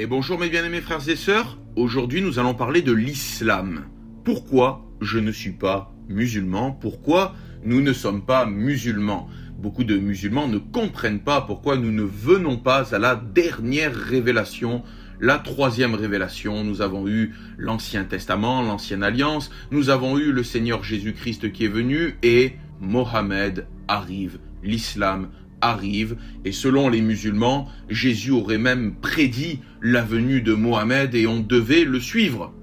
Et bonjour mes bien-aimés frères et sœurs, aujourd'hui nous allons parler de l'islam. Pourquoi je ne suis pas musulman? Pourquoi nous ne sommes pas musulmans? Beaucoup de musulmans ne comprennent pas pourquoi nous ne venons pas à la dernière révélation, la troisième révélation. Nous avons eu l'Ancien Testament, l'Ancienne Alliance, nous avons eu le Seigneur Jésus-Christ qui est venu et Mohammed arrive, l'islam arrive, et selon les musulmans, Jésus aurait même prédit la venue de Mohammed et on devait le suivre.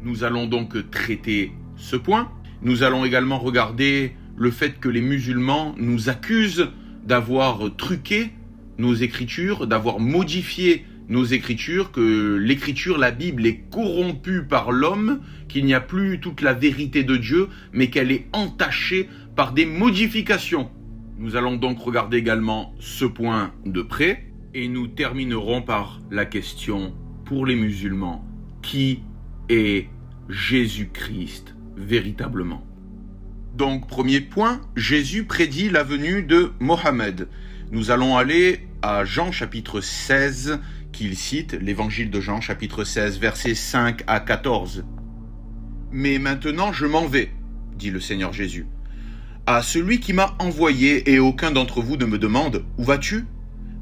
Nous allons donc traiter ce point. Nous allons également regarder le fait que les musulmans nous accusent d'avoir truqué nos écritures, d'avoir modifié nos écritures, que l'écriture, la Bible, est corrompue par l'homme, qu'il n'y a plus toute la vérité de Dieu, mais qu'elle est entachée par des modifications. Nous allons donc regarder également ce point de près et nous terminerons par la question pour les musulmans: qui est Jésus-Christ véritablement? Donc premier point, Jésus prédit la venue de Mohammed. Nous allons aller à Jean chapitre 16 qu'il cite, l'évangile de Jean chapitre 16 versets 5 à 14. « Mais maintenant je m'en vais, dit le Seigneur Jésus, à celui qui m'a envoyé, et aucun d'entre vous ne me demande « Où vas-tu »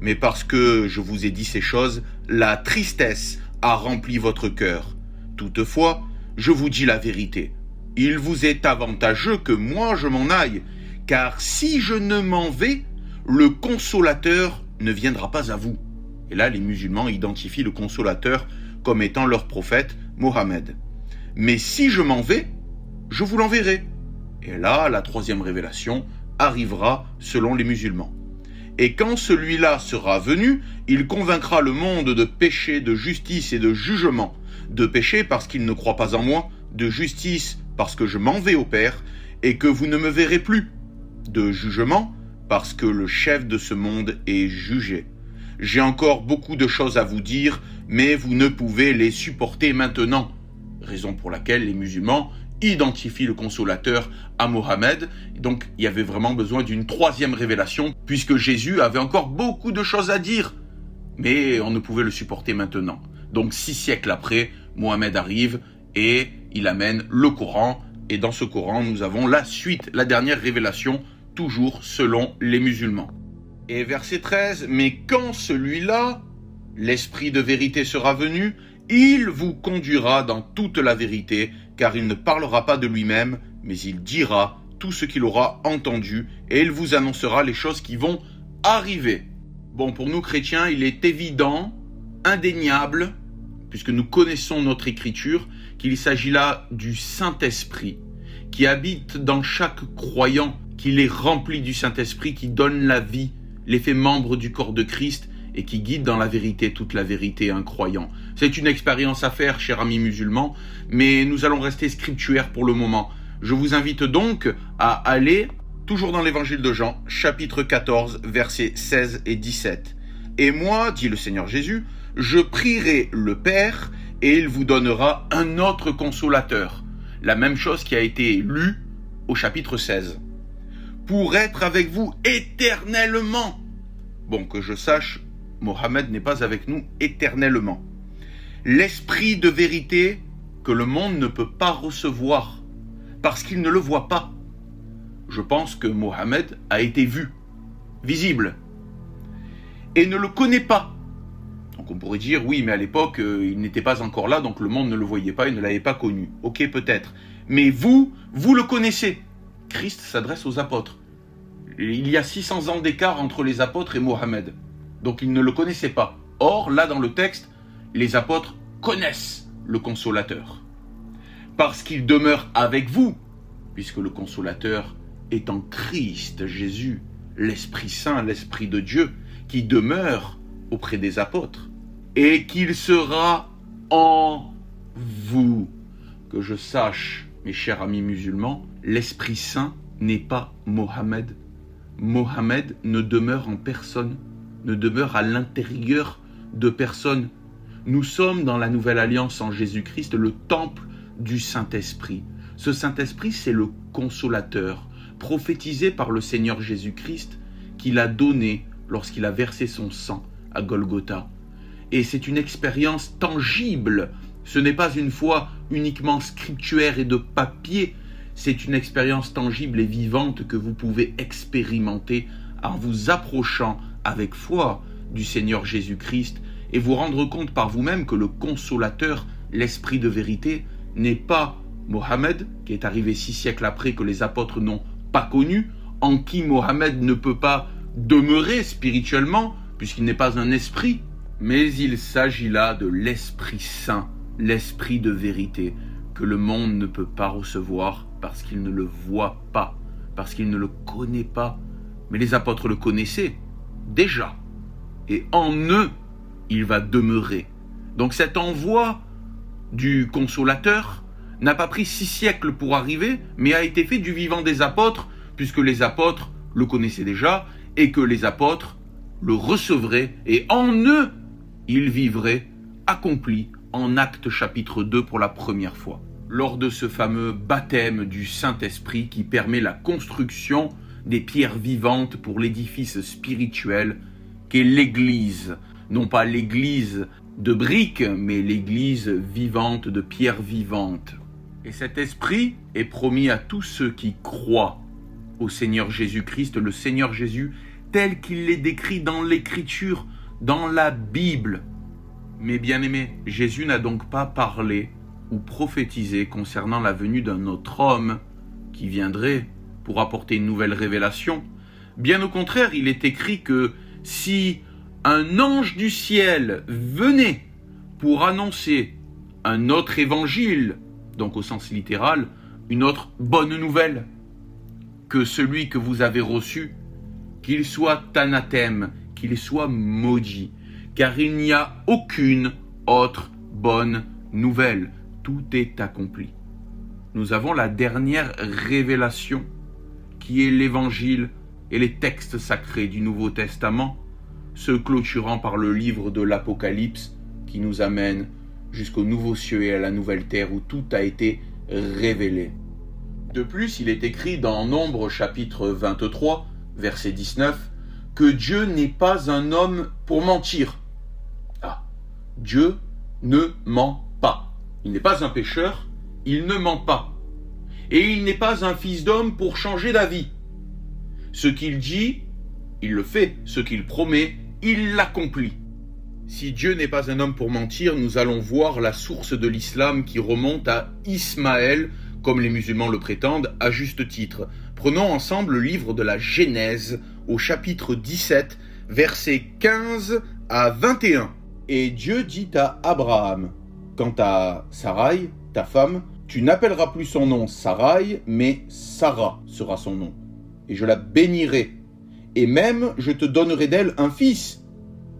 Mais parce que je vous ai dit ces choses, la tristesse a rempli votre cœur. Toutefois, je vous dis la vérité. Il vous est avantageux que moi je m'en aille, car si je ne m'en vais, le consolateur ne viendra pas à vous. Et là, les musulmans identifient le consolateur comme étant leur prophète, Mohammed. Mais si je m'en vais, je vous l'enverrai. Et là, la troisième révélation arrivera selon les musulmans. Et quand celui-là sera venu, il convaincra le monde de péché, de justice et de jugement. De péché parce qu'il ne croit pas en moi, de justice parce que je m'en vais au Père et que vous ne me verrez plus. De jugement parce que le chef de ce monde est jugé. J'ai encore beaucoup de choses à vous dire, mais vous ne pouvez les supporter maintenant. Raison pour laquelle les musulmans identifient le consolateur à Mohammed. Donc il y avait vraiment besoin d'une troisième révélation, puisque Jésus avait encore beaucoup de choses à dire, mais on ne pouvait le supporter maintenant. Donc 6 siècles après, Mohammed arrive et il amène le Coran. Et dans ce Coran, nous avons la suite, la dernière révélation, toujours selon les musulmans. Et verset 13, « Mais quand celui-là, l'Esprit de vérité sera venu, il vous conduira dans toute la vérité, car il ne parlera pas de lui-même, mais il dira tout ce qu'il aura entendu, et il vous annoncera les choses qui vont arriver. » Bon, pour nous chrétiens, il est évident, indéniable, puisque nous connaissons notre écriture, qu'il s'agit là du Saint-Esprit, qui habite dans chaque croyant, qu'il est rempli du Saint-Esprit, qui donne la vie, les fait membres du corps de Christ et qui guide dans la vérité, toute la vérité, un croyant. C'est une expérience à faire, chers amis musulmans, mais nous allons rester scripturaires pour le moment. Je vous invite donc à aller, toujours dans l'évangile de Jean, chapitre 14, versets 16 et 17. « Et moi, dit le Seigneur Jésus, je prierai le Père et il vous donnera un autre consolateur. » La même chose qui a été lue au chapitre 16. Pour être avec vous éternellement. Bon, que je sache, Mohammed n'est pas avec nous éternellement. L'esprit de vérité que le monde ne peut pas recevoir, parce qu'il ne le voit pas. Je pense que Mohammed a été vu, visible, et ne le connaît pas. Donc on pourrait dire, oui, mais à l'époque, il n'était pas encore là, donc le monde ne le voyait pas, il ne l'avait pas connu. Ok, peut-être. Mais vous le connaissez. Christ s'adresse aux apôtres. Il y a 600 ans d'écart entre les apôtres et Mohammed. Donc ils ne le connaissaient pas. Or, là dans le texte, les apôtres connaissent le consolateur. Parce qu'il demeure avec vous, puisque le consolateur est en Christ Jésus, l'Esprit Saint, l'Esprit de Dieu, qui demeure auprès des apôtres. Et qu'il sera en vous. Que je sache, mes chers amis musulmans, l'Esprit Saint n'est pas Mohammed. Mohammed ne demeure en personne, ne demeure à l'intérieur de personne. Nous sommes dans la nouvelle alliance en Jésus-Christ, le temple du Saint-Esprit. Ce Saint-Esprit, c'est le consolateur, prophétisé par le Seigneur Jésus-Christ, qu'il a donné lorsqu'il a versé son sang à Golgotha. et c'est une expérience tangible. Ce n'est pas une foi uniquement scriptuaire et de papier, c'est une expérience tangible et vivante que vous pouvez expérimenter en vous approchant avec foi du Seigneur Jésus-Christ et vous rendre compte par vous-même que le consolateur, l'esprit de vérité, n'est pas Mohammed, qui est arrivé 6 siècles après, que les apôtres n'ont pas connu, en qui Mohammed ne peut pas demeurer spirituellement, puisqu'il n'est pas un esprit, mais il s'agit là de l'Esprit Saint, l'Esprit de vérité, que le monde ne peut pas recevoir parce qu'il ne le voit pas, parce qu'il ne le connaît pas. Mais les apôtres le connaissaient déjà, et en eux, il va demeurer. Donc cet envoi du consolateur n'a pas pris 6 siècles pour arriver, mais a été fait du vivant des apôtres, puisque les apôtres le connaissaient déjà, et que les apôtres le recevraient, et en eux, il vivrait accompli en Actes chapitre 2 pour la première fois. Lors de ce fameux baptême du Saint-Esprit qui permet la construction des pierres vivantes pour l'édifice spirituel qu'est l'Église. Non pas l'Église de briques, mais l'Église vivante de pierres vivantes. Et cet esprit est promis à tous ceux qui croient au Seigneur Jésus-Christ, le Seigneur Jésus, tel qu'il est décrit dans l'Écriture, dans la Bible. Mes bien-aimés, Jésus n'a donc pas parlé ou prophétisé concernant la venue d'un autre homme qui viendrait pour apporter une nouvelle révélation. Bien au contraire, il est écrit que si un ange du ciel venait pour annoncer un autre évangile, donc au sens littéral, une autre bonne nouvelle, que celui que vous avez reçu, qu'il soit anathème, qu'il soit maudit, car il n'y a aucune autre bonne nouvelle. Tout est accompli. Nous avons la dernière révélation, qui est l'évangile et les textes sacrés du Nouveau Testament, se clôturant par le livre de l'Apocalypse, qui nous amène jusqu'au nouveau cieux et à la nouvelle terre où tout a été révélé. De plus, il est écrit dans Nombre chapitre 23, verset 19, que Dieu n'est pas un homme pour mentir. Ah, Dieu ne ment pas. Il n'est pas un pécheur, il ne ment pas. Et il n'est pas un fils d'homme pour changer d'avis. Ce qu'il dit, il le fait. Ce qu'il promet, il l'accomplit. Si Dieu n'est pas un homme pour mentir, nous allons voir la source de l'islam qui remonte à Ismaël, comme les musulmans le prétendent, à juste titre. Prenons ensemble le livre de la Genèse, au chapitre 17, versets 15 à 21. Et Dieu dit à Abraham, quant à Sarai, ta femme, tu n'appelleras plus son nom Sarai, mais Sarah sera son nom. Et je la bénirai. Et même, je te donnerai d'elle un fils.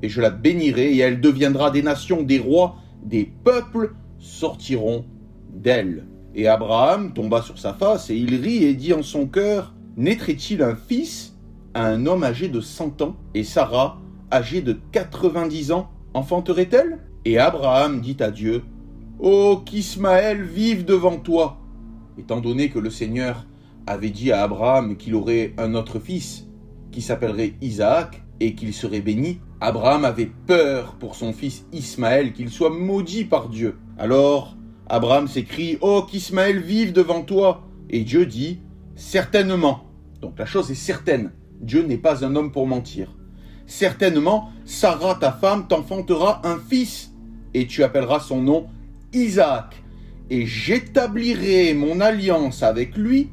Et je la bénirai, et elle deviendra des nations, des rois, des peuples sortiront d'elle. Et Abraham tomba sur sa face, et il rit et dit en son cœur, naîtrait-il un fils à un homme âgé de 100 ans, et Sarah, âgée de 90 ans, enfanterait-elle? Et Abraham dit à Dieu, ô qu'Ismaël vive devant toi, étant donné que le Seigneur avait dit à Abraham qu'il aurait un autre fils, qui s'appellerait Isaac, et qu'il serait béni. Abraham avait peur pour son fils Ismaël, qu'il soit maudit par Dieu. Alors Abraham s'écrie, ô qu'Ismaël vive devant toi. Et Dieu dit, certainement. Donc la chose est certaine. Dieu n'est pas un homme pour mentir. Certainement, Sarah, ta femme, t'enfantera un fils, et tu appelleras son nom Isaac. Et j'établirai mon alliance avec lui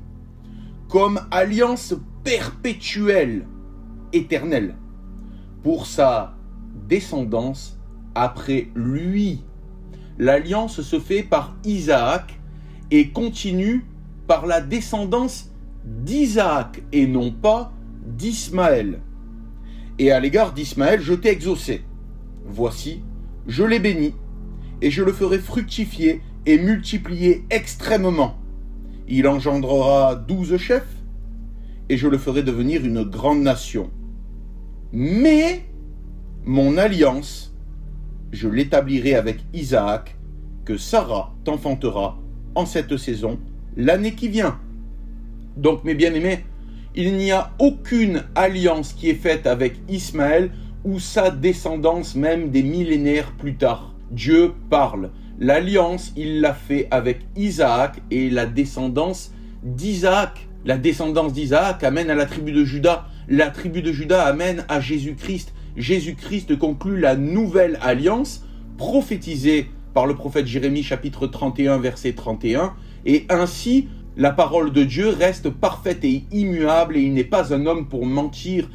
comme alliance perpétuelle, éternelle, pour sa descendance après lui. L'alliance se fait par Isaac et continue par la descendance d'Isaac et non pas d'Ismaël. Et à l'égard d'Ismaël, je t'ai exaucé. Voici, je l'ai béni, et je le ferai fructifier et multiplier extrêmement. Il engendrera 12 chefs, et je le ferai devenir une grande nation. Mais mon alliance, je l'établirai avec Isaac, que Sarah t'enfantera en cette saison, l'année qui vient. Donc, mes bien-aimés, il n'y a aucune alliance qui est faite avec Ismaël ou sa descendance même des millénaires plus tard. Dieu parle. L'alliance, il l'a fait avec Isaac et la descendance d'Isaac. La descendance d'Isaac amène à la tribu de Juda. La tribu de Juda amène à Jésus-Christ. Jésus-Christ conclut la nouvelle alliance prophétisée par le prophète Jérémie chapitre 31 verset 31. Et ainsi, la parole de Dieu reste parfaite et immuable et il n'est pas un homme pour mentir.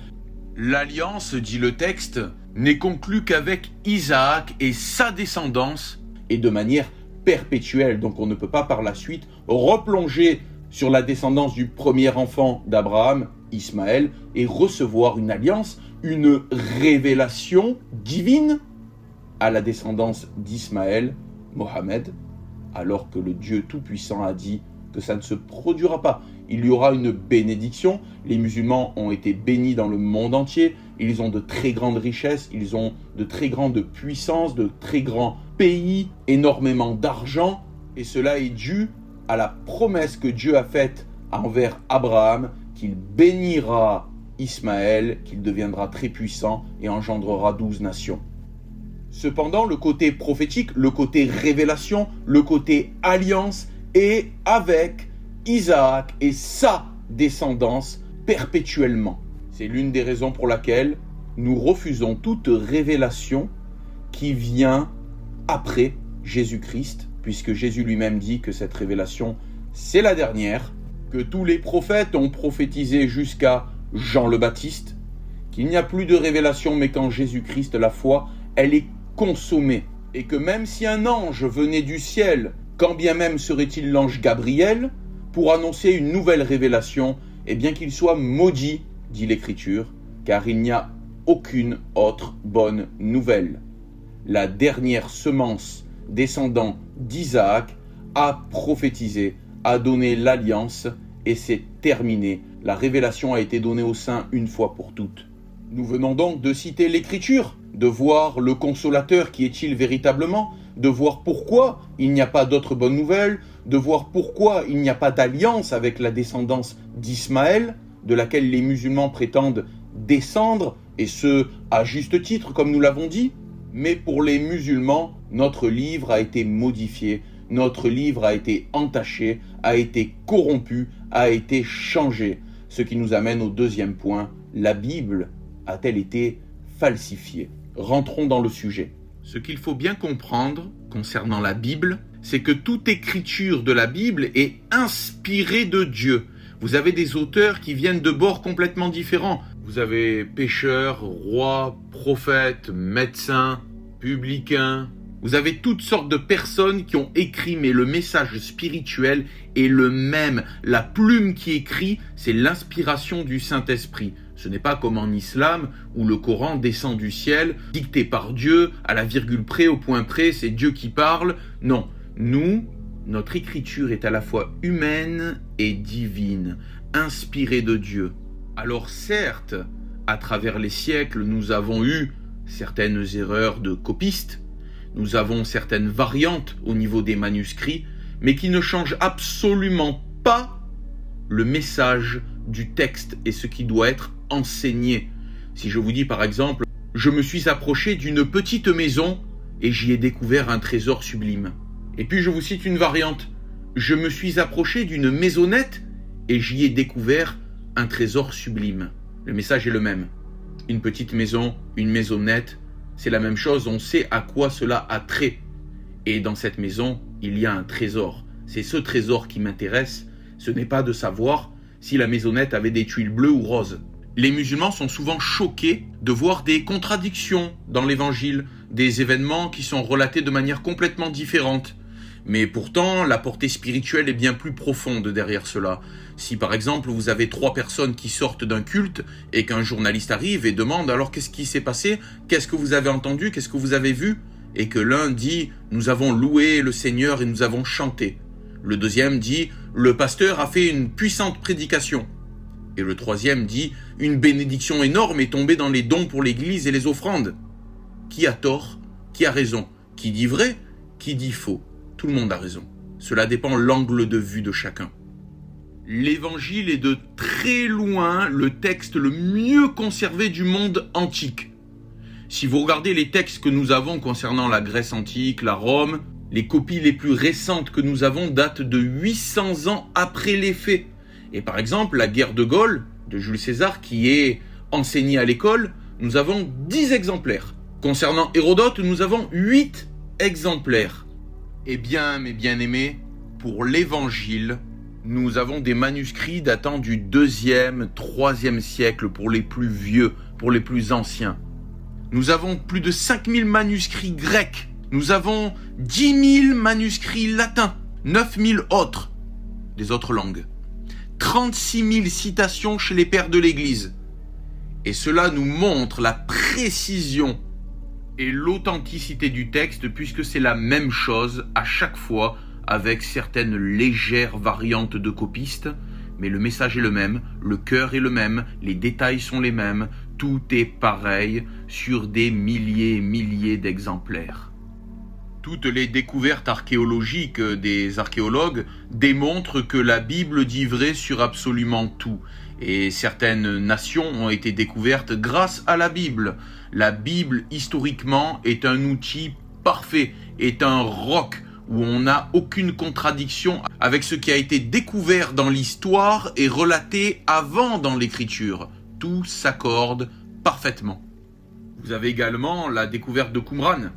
L'alliance, dit le texte, n'est conclue qu'avec Isaac et sa descendance et de manière perpétuelle. Donc on ne peut pas par la suite replonger sur la descendance du premier enfant d'Abraham, Ismaël, et recevoir une alliance, une révélation divine à la descendance d'Ismaël, Mohammed, alors que le Dieu Tout-Puissant a dit que ça ne se produira pas. Il y aura une bénédiction. Les musulmans ont été bénis dans le monde entier. Ils ont de très grandes richesses, ils ont de très grandes puissances, de très grands pays, énormément d'argent. Et cela est dû à la promesse que Dieu a faite envers Abraham, qu'il bénira Ismaël, qu'il deviendra très puissant et engendrera 12 nations. Cependant, le côté prophétique, le côté révélation, le côté alliance est avec Isaac et sa descendance perpétuellement. C'est l'une des raisons pour laquelle nous refusons toute révélation qui vient après Jésus-Christ, puisque Jésus lui-même dit que cette révélation, c'est la dernière, que tous les prophètes ont prophétisé jusqu'à Jean le Baptiste, qu'il n'y a plus de révélation, mais qu'en Jésus-Christ, la foi, elle est consommée. Et que même si un ange venait du ciel, quand bien même serait-il l'ange Gabriel, pour annoncer une nouvelle révélation, eh bien qu'il soit maudit, dit l'Écriture, car il n'y a aucune autre bonne nouvelle. La dernière semence descendant d'Isaac a prophétisé, a donné l'alliance et c'est terminé. La révélation a été donnée aux saints une fois pour toutes. Nous venons donc de citer l'Écriture, de voir le Consolateur qui est-il véritablement, de voir pourquoi il n'y a pas d'autres bonnes nouvelles, de voir pourquoi il n'y a pas d'alliance avec la descendance d'Ismaël, de laquelle les musulmans prétendent descendre, et ce, à juste titre, comme nous l'avons dit. Mais pour les musulmans, notre livre a été modifié, notre livre a été entaché, a été corrompu, a été changé. Ce qui nous amène au deuxième point, la Bible a-t-elle été falsifiée? Rentrons dans le sujet. Ce qu'il faut bien comprendre concernant la Bible, c'est que toute écriture de la Bible est inspirée de Dieu. Vous avez des auteurs qui viennent de bords complètement différents. Vous avez pécheurs, rois, prophètes, médecins, publicains. Vous avez toutes sortes de personnes qui ont écrit, mais le message spirituel est le même. La plume qui écrit, c'est l'inspiration du Saint-Esprit. Ce n'est pas comme en islam, où le Coran descend du ciel, dicté par Dieu, à la virgule près, au point près, c'est Dieu qui parle. Non, nous, notre écriture est à la fois humaine et divine, inspirée de Dieu. Alors certes, à travers les siècles, nous avons eu certaines erreurs de copistes, nous avons certaines variantes au niveau des manuscrits, mais qui ne changent absolument pas le message du texte et ce qui doit être enseigné. Si je vous dis par exemple, je me suis approché d'une petite maison et j'y ai découvert un trésor sublime. Et puis je vous cite une variante, je me suis approché d'une maisonnette et j'y ai découvert un trésor sublime. Le message est le même. Une petite maison, une maisonnette, c'est la même chose, on sait à quoi cela a trait. Et dans cette maison, il y a un trésor. C'est ce trésor qui m'intéresse, ce n'est pas de savoir si la maisonnette avait des tuiles bleues ou roses. Les musulmans sont souvent choqués de voir des contradictions dans l'évangile, des événements qui sont relatés de manière complètement différente. Mais pourtant, la portée spirituelle est bien plus profonde derrière cela. Si par exemple vous avez 3 personnes qui sortent d'un culte et qu'un journaliste arrive et demande alors qu'est-ce qui s'est passé, qu'est-ce que vous avez entendu, qu'est-ce que vous avez vu, et que l'un dit nous avons loué le Seigneur et nous avons chanté. Le deuxième dit le pasteur a fait une puissante prédication. Et le troisième dit une bénédiction énorme est tombée dans les dons pour l'église et les offrandes. Qui a tort? Qui a raison? Qui dit vrai? Qui dit faux? Tout le monde a raison. Cela dépend de l'angle de vue de chacun. L'évangile est de très loin le texte le mieux conservé du monde antique. Si vous regardez les textes que nous avons concernant la Grèce antique, la Rome, les copies les plus récentes que nous avons datent de 800 ans après les faits. Et par exemple, la guerre de Gaulle, de Jules César, qui est enseignée à l'école, nous avons 10 exemplaires. Concernant Hérodote, nous avons 8 exemplaires. Eh bien, mes bien-aimés, pour l'Évangile, nous avons des manuscrits datant du 2e, 3e siècle pour les plus vieux, pour les plus anciens. Nous avons plus de 5000 manuscrits grecs. Nous avons 10 000 manuscrits latins, 9 000 autres, des autres langues. 36 000 citations chez les pères de l'Église. Et cela nous montre la précision et l'authenticité du texte, puisque c'est la même chose à chaque fois, avec certaines légères variantes de copistes, mais le message est le même, le cœur est le même, les détails sont les mêmes, tout est pareil sur des milliers et milliers d'exemplaires. Toutes les découvertes archéologiques des archéologues démontrent que la Bible dit vrai sur absolument tout. Et certaines nations ont été découvertes grâce à la Bible. La Bible, historiquement, est un outil parfait, est un roc où on n'a aucune contradiction avec ce qui a été découvert dans l'histoire et relaté avant dans l'écriture. Tout s'accorde parfaitement. Vous avez également la découverte de Qumran.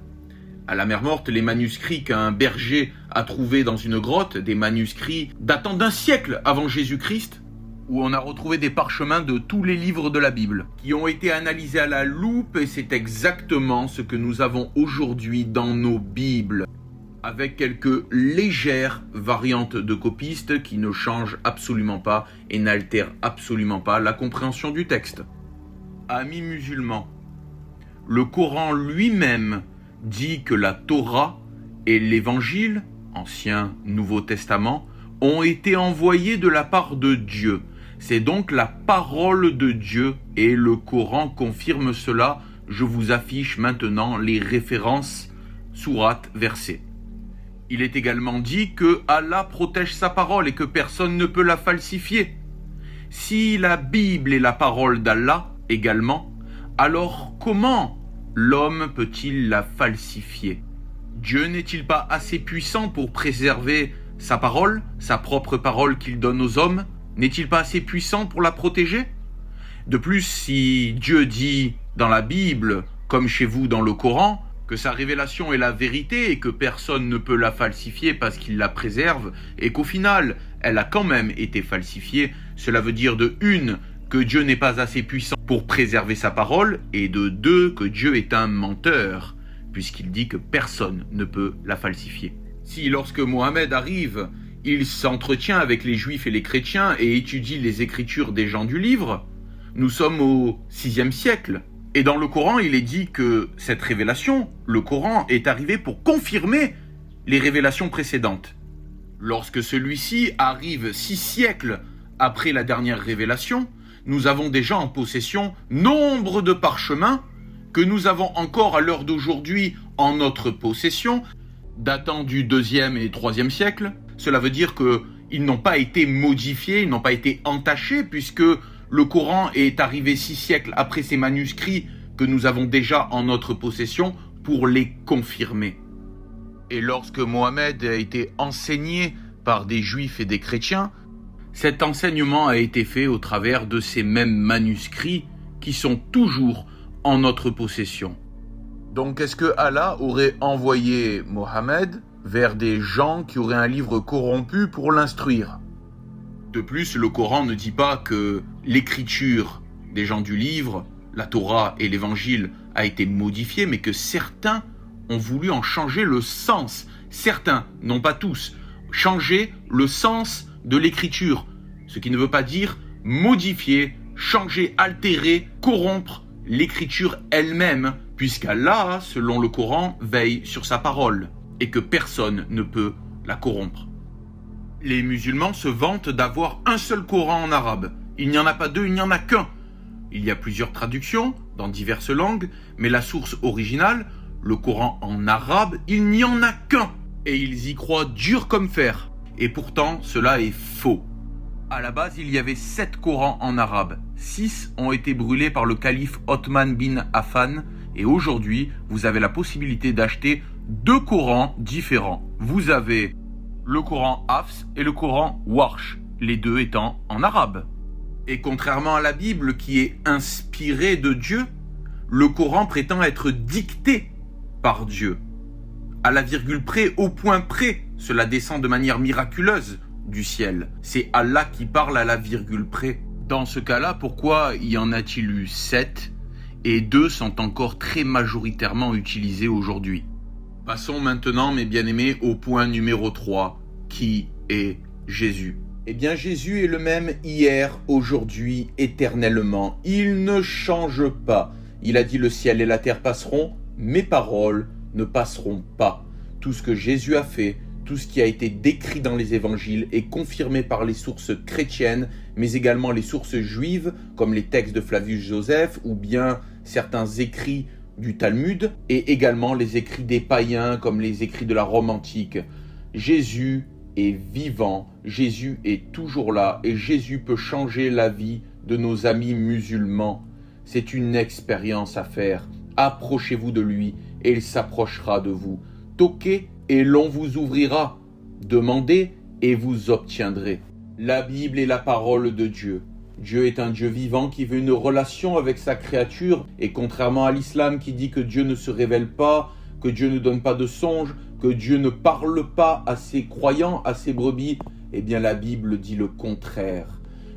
À la mer Morte, les manuscrits qu'un berger a trouvés dans une grotte, des manuscrits datant d'un siècle avant Jésus-Christ, où on a retrouvé des parchemins de tous les livres de la Bible, qui ont été analysés à la loupe, et c'est exactement ce que nous avons aujourd'hui dans nos Bibles, avec quelques légères variantes de copistes qui ne changent absolument pas et n'altèrent absolument pas la compréhension du texte. Amis musulmans, le Coran lui-même dit que la Torah et l'Évangile, Ancien, Nouveau Testament, ont été envoyés de la part de Dieu. C'est donc la parole de Dieu et le Coran confirme cela. Je vous affiche maintenant les références, sourates, versets. Il est également dit que Allah protège sa parole et que personne ne peut la falsifier. Si la Bible est la parole d'Allah également, alors comment l'homme peut-il la falsifier? Dieu n'est-il pas assez puissant pour préserver sa parole, sa propre parole qu'il donne aux hommes? N'est-il pas assez puissant pour la protéger? De plus, si Dieu dit dans la Bible, comme chez vous dans le Coran, que sa révélation est la vérité et que personne ne peut la falsifier parce qu'il la préserve, et qu'au final, elle a quand même été falsifiée, cela veut dire de une, que Dieu n'est pas assez puissant pour préserver sa parole, et de deux, que Dieu est un menteur, puisqu'il dit que personne ne peut la falsifier. Si lorsque Mohammed arrive, il s'entretient avec les juifs et les chrétiens et étudie les écritures des gens du livre, nous sommes au 6e siècle. Et dans le Coran, il est dit que cette révélation, le Coran, est arrivé pour confirmer les révélations précédentes. Lorsque celui-ci arrive 6 siècles après la dernière révélation, nous avons déjà en possession nombre de parchemins que nous avons encore à l'heure d'aujourd'hui en notre possession, datant du 2e et 3e siècle. Cela veut dire qu'ils n'ont pas été modifiés, ils n'ont pas été entachés, puisque le Coran est arrivé 6 siècles après ces manuscrits que nous avons déjà en notre possession pour les confirmer. Et lorsque Mohammed a été enseigné par des juifs et des chrétiens, cet enseignement a été fait au travers de ces mêmes manuscrits qui sont toujours en notre possession. Donc est-ce que Allah aurait envoyé Mohammed vers des gens qui auraient un livre corrompu pour l'instruire? De plus, le Coran ne dit pas que l'écriture des gens du livre, la Torah et l'Évangile, a été modifiée, mais que certains ont voulu en changer le sens. Certains, non pas tous, changer le sens de l'écriture. Ce qui ne veut pas dire modifier, changer, altérer, corrompre l'écriture elle-même, puisqu'Allah, selon le Coran, veille sur sa parole et que personne ne peut la corrompre. Les musulmans se vantent d'avoir un seul Coran en arabe. Il n'y en a pas deux, il n'y en a qu'un. Il y a plusieurs traductions dans diverses langues, mais la source originale, le Coran en arabe, il n'y en a qu'un. Et ils y croient dur comme fer. Et pourtant, cela est faux. À la base, il y avait 7 Corans en arabe. 6 ont été brûlés par le calife Othman bin Affan, Et aujourd'hui, vous avez la possibilité d'acheter 2 Corans différents. Vous avez le Coran Hafs et le Coran Warsh, les deux étant en arabe. Et contrairement à la Bible qui est inspirée de Dieu, le Coran prétend être dicté par Dieu. À la virgule près, au point près, cela descend de manière miraculeuse du ciel. C'est Allah qui parle à la virgule près. Dans ce cas-là, pourquoi y en a-t-il eu 7 et 2 sont encore très majoritairement utilisés aujourd'hui? Passons maintenant, mes bien-aimés, au point numéro 3. Qui est Jésus? Eh bien, Jésus est le même hier, aujourd'hui, éternellement. Il ne change pas. Il a dit: le ciel et la terre passeront, mes paroles ne passeront pas. Tout ce que Jésus a fait, tout ce qui a été décrit dans les évangiles est confirmé par les sources chrétiennes, mais également les sources juives, comme les textes de Flavius Joseph ou bien certains écrits du Talmud, et également les écrits des païens, comme les écrits de la Rome antique. Jésus est vivant, Jésus est toujours là, et Jésus peut changer la vie de nos amis musulmans. C'est une expérience à faire. Approchez-vous de lui, et il s'approchera de vous. Toquez, et l'on vous ouvrira. Demandez, et vous obtiendrez. La Bible est la parole de Dieu. Dieu est un Dieu vivant qui veut une relation avec sa créature, et contrairement à l'islam qui dit que Dieu ne se révèle pas, que Dieu ne donne pas de songes, que Dieu ne parle pas à ses croyants, à ses brebis, eh bien la Bible dit le contraire.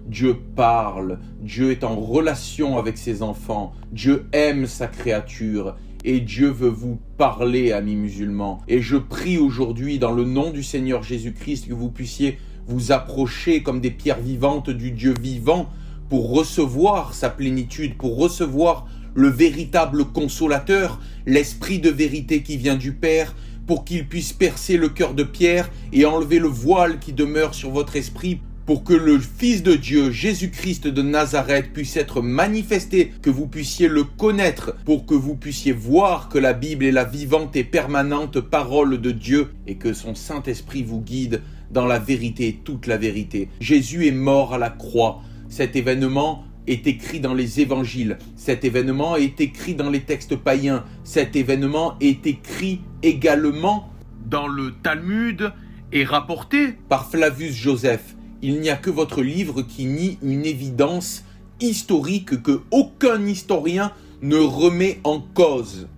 Dieu parle, Dieu est en relation avec ses enfants, Dieu aime sa créature, et Dieu veut vous parler, amis musulmans. Et je prie aujourd'hui, dans le nom du Seigneur Jésus-Christ, que vous puissiez vous approcher comme des pierres vivantes du Dieu vivant pour recevoir sa plénitude, pour recevoir le véritable consolateur, l'esprit de vérité qui vient du Père, pour qu'il puisse percer le cœur de Pierre et enlever le voile qui demeure sur votre esprit, pour que le Fils de Dieu, Jésus-Christ de Nazareth, puisse être manifesté, que vous puissiez le connaître, pour que vous puissiez voir que la Bible est la vivante et permanente parole de Dieu et que son Saint-Esprit vous guide dans la vérité et toute la vérité. Jésus est mort à la croix. Cet événement est écrit dans les évangiles. Cet événement est écrit dans les textes païens. Cet événement est écrit également dans le Talmud et rapporté par Flavius Joseph. Il n'y a que votre livre qui nie une évidence historique que aucun historien ne remet en cause.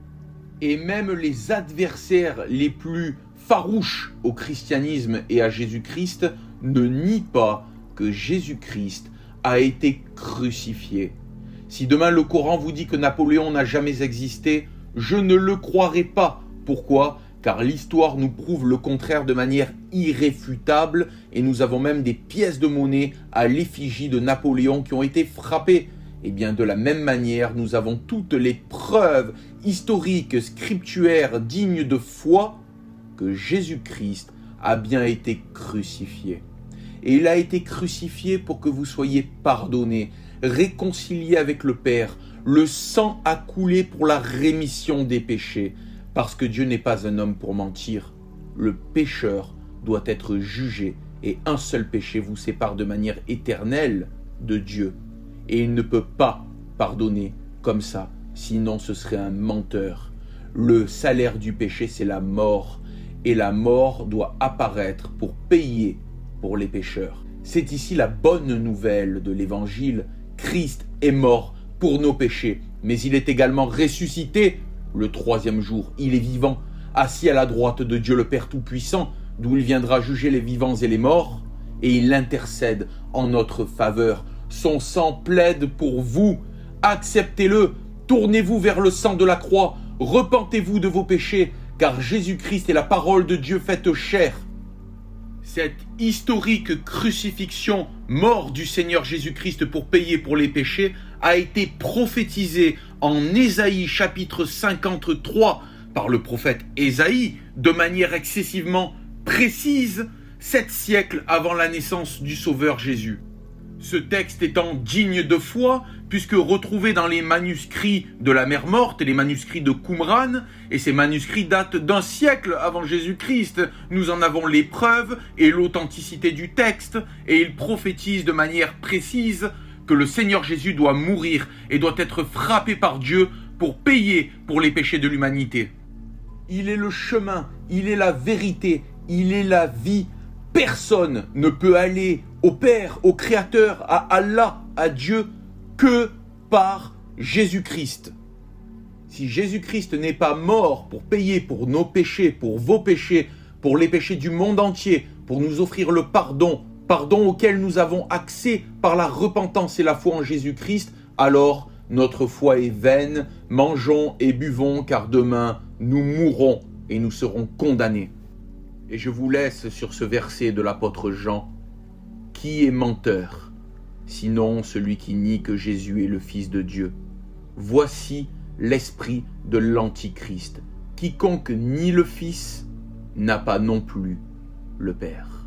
Et même les adversaires les plus farouches au christianisme et à Jésus-Christ ne nient pas que Jésus-Christ a été crucifié. Si demain le Coran vous dit que Napoléon n'a jamais existé, je ne le croirai pas. Pourquoi ? Car l'histoire nous prouve le contraire de manière irréfutable et nous avons même des pièces de monnaie à l'effigie de Napoléon qui ont été frappées. Et bien de la même manière, nous avons toutes les preuves historiques, scripturaires, dignes de foi que Jésus-Christ a bien été crucifié. Et il a été crucifié pour que vous soyez pardonnés, réconciliés avec le Père. Le sang a coulé pour la rémission des péchés. Parce que Dieu n'est pas un homme pour mentir. Le pécheur doit être jugé et un seul péché vous sépare de manière éternelle de Dieu. Et il ne peut pas pardonner comme ça, sinon ce serait un menteur. Le salaire du péché, c'est la mort. Et la mort doit apparaître pour payer pour les pécheurs. C'est ici la bonne nouvelle de l'Évangile. Christ est mort pour nos péchés, mais il est également ressuscité le 3e jour. Il est vivant, assis à la droite de Dieu le Père Tout-Puissant, d'où il viendra juger les vivants et les morts, et il intercède en notre faveur. Son sang plaide pour vous. Acceptez-le, tournez-vous vers le sang de la croix, repentez-vous de vos péchés, car Jésus-Christ est la parole de Dieu faite chair. Cette historique crucifixion, mort du Seigneur Jésus-Christ pour payer pour les péchés, a été prophétisée en Ésaïe chapitre 53 par le prophète Ésaïe de manière excessivement précise, 7 siècles avant la naissance du Sauveur Jésus. Ce texte étant digne de foi, puisque retrouvé dans les manuscrits de la mer Morte et les manuscrits de Qumran, et ces manuscrits datent d'un siècle avant Jésus-Christ, nous en avons les preuves et l'authenticité du texte, et il prophétise de manière précise que le Seigneur Jésus doit mourir et doit être frappé par Dieu pour payer pour les péchés de l'humanité. Il est le chemin, il est la vérité, il est la vie. Personne ne peut aller au Père, au Créateur, à Allah, à Dieu, que par Jésus-Christ. Si Jésus-Christ n'est pas mort pour payer pour nos péchés, pour vos péchés, pour les péchés du monde entier, pour nous offrir le pardon, pardon auquel nous avons accès par la repentance et la foi en Jésus-Christ, alors notre foi est vaine, mangeons et buvons, car demain nous mourrons et nous serons condamnés. Et je vous laisse sur ce verset de l'apôtre Jean. Qui est menteur, sinon celui qui nie que Jésus est le Fils de Dieu? Voici l'esprit de l'Antichrist. Quiconque nie le Fils n'a pas non plus le Père.